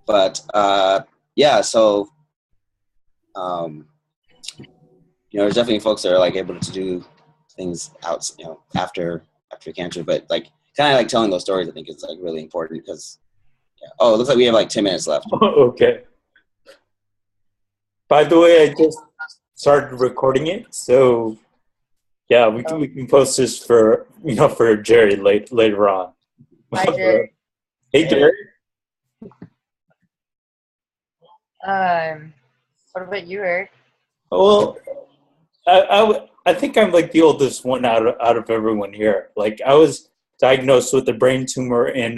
But yeah, so there's definitely folks that are like able to do things out, after cancer, but like kind of like telling those stories, I think is like really important because, yeah. Oh, it looks like we have like 10 minutes left. Okay. By the way, I just started recording it, so yeah, we can post this for for Gerri later on. Hi, Gerri. Hey, Gerri. What about you, Eric? Well, I think I'm like the oldest one out of everyone here. Like I was diagnosed with a brain tumor in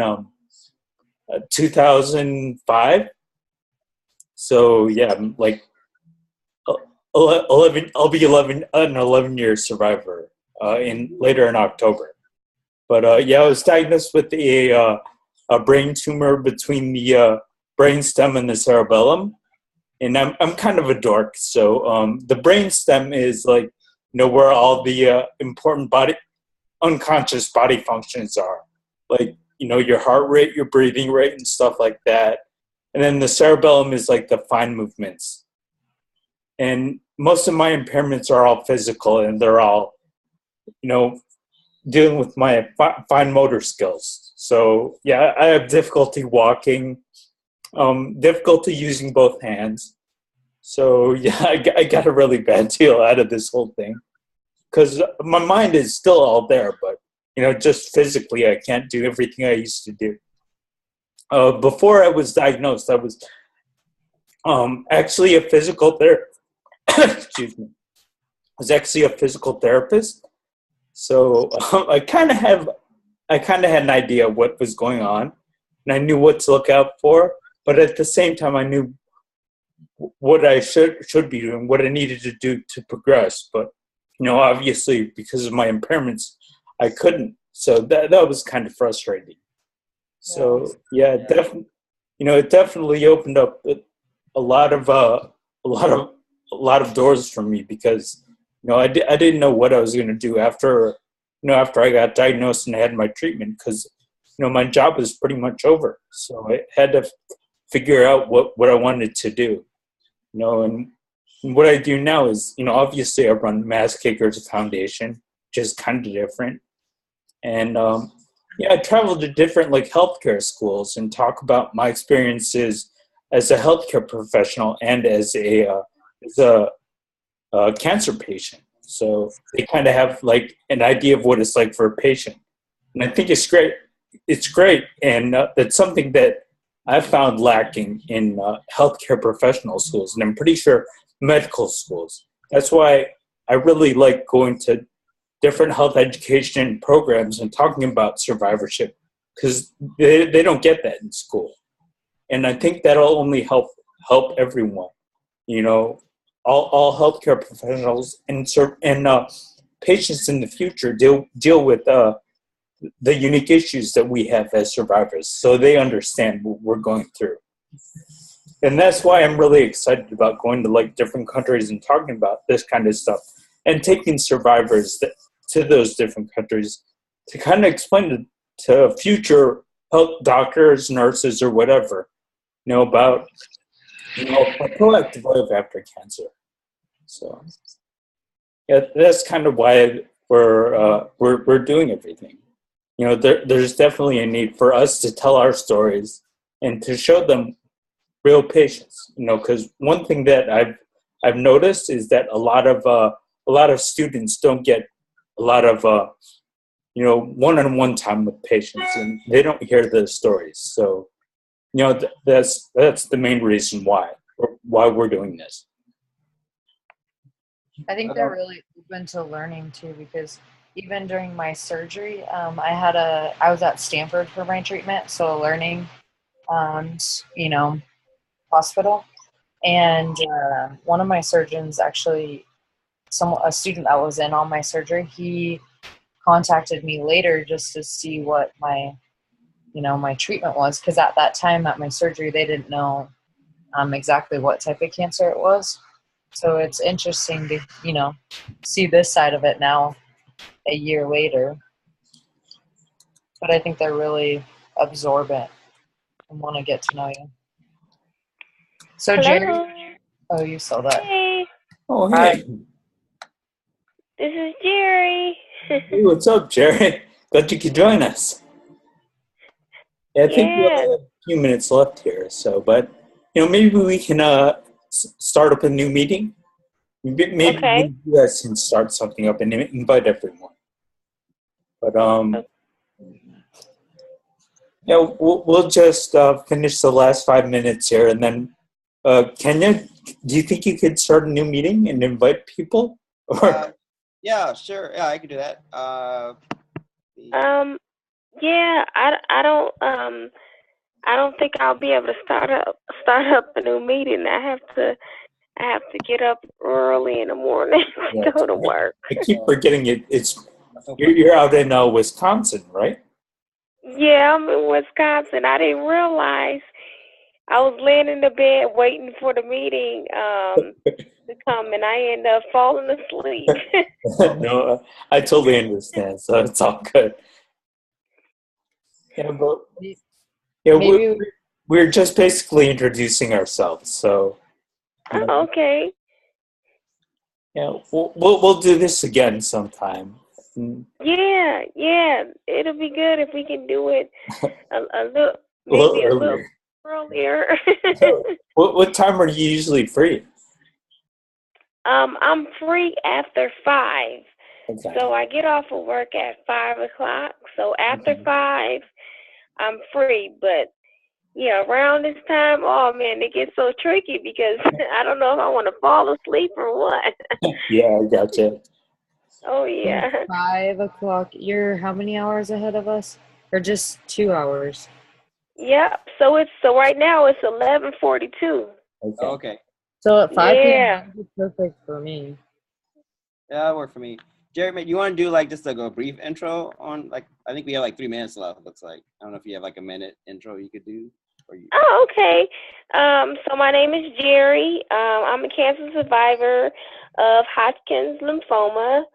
2005. So yeah, I'm like 11. I'll be 11 year survivor in later in October. But yeah, I was diagnosed with a brain tumor between the brainstem and the cerebellum, and I'm kind of a dork. So the brainstem is like where all the important unconscious body functions are, like your heart rate, your breathing rate, and stuff like that. And then the cerebellum is like the fine movements. And most of my impairments are all physical, and they're all dealing with my fine motor skills. So yeah, I have difficulty walking, difficulty using both hands. So yeah, I got a really bad deal out of this whole thing because my mind is still all there, but just physically I can't do everything I used to do. Before I was diagnosed, I was actually a physical therapist. Excuse me. I was actually a physical therapist. So I kind of had an idea of what was going on, and I knew what to look out for. But at the same time, I knew what I should be doing, what I needed to do to progress. But obviously, because of my impairments, I couldn't. So that was kind of frustrating. So yeah, definitely, it definitely opened up a lot of doors for me because I didn't know what I was going to do after I got diagnosed and I had my treatment because my job was pretty much over. So I had to figure out what I wanted to do. And what I do now is obviously I run Mass Kickers Foundation, which is kind of different. And I travel to different like healthcare schools and talk about my experiences as a healthcare professional and as a cancer patient. So they kind of have like an idea of what it's like for a patient. And I think it's great. It's great. And that's something that I found lacking in healthcare professional schools. And I'm pretty sure medical schools. That's why I really like going to different health education programs and talking about survivorship because they don't get that in school. And I think that'll only help everyone. All healthcare professionals and patients in the future deal with the unique issues that we have as survivors, so they understand what we're going through. And that's why I'm really excited about going to like different countries and talking about this kind of stuff and taking survivors to those different countries to kind of explain to future health doctors, nurses, or whatever, about a proactive life after cancer. So yeah, that's kind of why we're doing everything. There's definitely a need for us to tell our stories and to show them real patients. Because one thing that I've noticed is that a lot of students don't get a lot of one-on-one time with patients, and they don't hear the stories. So that's the main reason why we're doing this. I think they're really open to learning too, because even during my surgery, I was at Stanford for my treatment, so a learning, hospital, and one of my surgeons actually, a student that was in on my surgery, he contacted me later just to see what my treatment was, because at that time at my surgery they didn't know exactly what type of cancer it was. So it's interesting to see this side of it now a year later. But I think they're really absorbent and want to get to know you. So Hello. Jerry, oh, you saw that. Hey, Oh, Hi. hey. this is Gerri. Hey, what's up, Jerry? Glad you could join us. Yeah, I think we Yeah. only have a few minutes left here, so, but, maybe we can start up a new meeting. Maybe Okay. you guys can start something up and invite everyone. But, yeah, we'll just finish the last 5 minutes here, and then, Kenya, do you think you could start a new meeting and invite people? Or Yeah, sure. Yeah, I could do that. Yeah. I don't think I'll be able to start up a new meeting. I have to get up early in the morning to go to work. I keep forgetting it. You're out in Wisconsin, right? Yeah, I'm in Wisconsin. I didn't realize I was laying in the bed waiting for the meeting to come, and I ended up falling asleep. No, I totally understand. So it's all good. Yeah, but yeah, Maybe we're just basically introducing ourselves. So Oh, okay. yeah, we'll do this again sometime. Yeah. It'll be good if we can do it a little, A little maybe a little earlier. earlier. What time are you usually free? I'm free after 5. Okay. So I get off of work at 5:00. So after 5, I'm free. But yeah, around this time, oh man, it gets so tricky because I don't know if I want to fall asleep or what. Yeah, I gotcha. Oh yeah. 5 o'clock. You're how many hours ahead of us? Or just 2 hours? Yep. So right now it's 11:42. Okay. Okay. So at 5 p.m. Yeah. that would be perfect for me. Yeah, that worked for me. Jerry, you want to do like just like a brief intro on like I think we have like 3 minutes left. It looks like I don't know if you have like a minute intro you could do. Or you. Oh, okay. So my name is Gerri. I'm a cancer survivor of Hodgkin's lymphoma.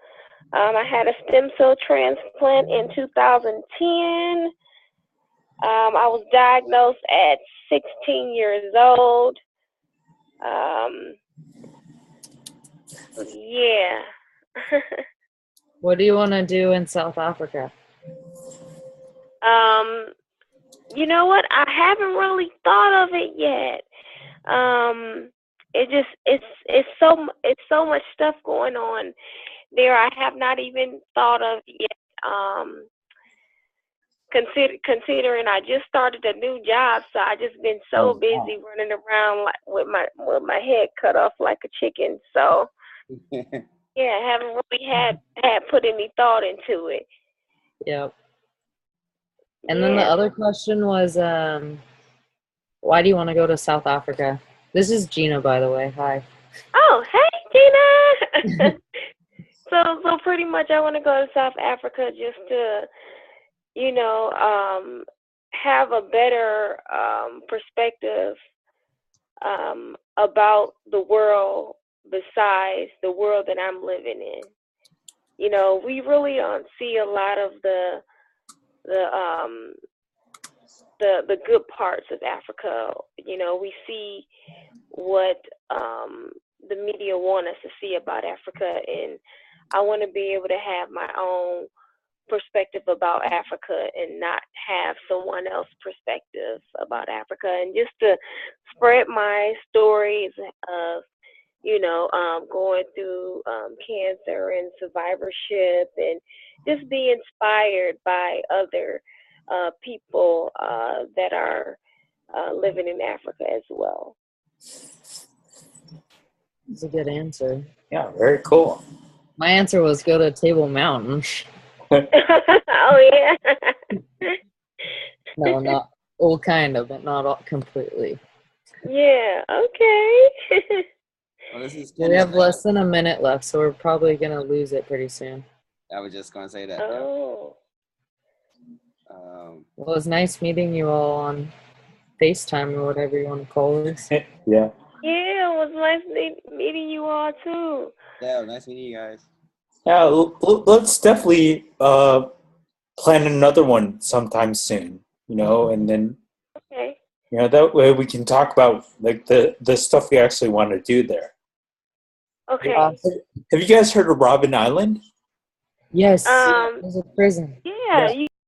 I had a stem cell transplant in 2010. I was diagnosed at 16 years old. Yeah. What do you want to do in South Africa? You know what? I haven't really thought of it yet. It's so much stuff going on there. I have not even thought of yet. Considering I just started a new job, so I just been so busy running around like with my head cut off like a chicken. So yeah, I haven't really had put any thought into it. Yep. And then the other question was, why do you want to go to South Africa? This is Geena, by the way. Hi. Oh, hey, Geena. So pretty much I want to go to South Africa just to, have a better perspective about the world besides the world that I'm living in. We really don't see a lot of the good parts of Africa. We see what the media want us to see about Africa, and I want to be able to have my own perspective about Africa and not have someone else's perspective about Africa, and just to spread my stories of going through cancer and survivorship, and just be inspired by other people that are living in Africa as well. That's a good answer. Yeah, very cool. My answer was go to Table Mountain. Oh yeah. No, not well, kind of, but not all, completely. Yeah. Okay. Well, this is We have less than a minute left, so we're probably gonna lose it pretty soon. I was just going to say that. Oh. Yeah. Well, it was nice meeting you all on FaceTime or whatever you want to call this. Yeah. Yeah, it was nice meeting you all too. Yeah, nice meeting you guys. Yeah, let's definitely plan another one sometime soon. And then Okay. that way we can talk about like the stuff we actually want to do there. Okay. Have you guys heard of Robben Island? Yes. It was a prison. Yeah, you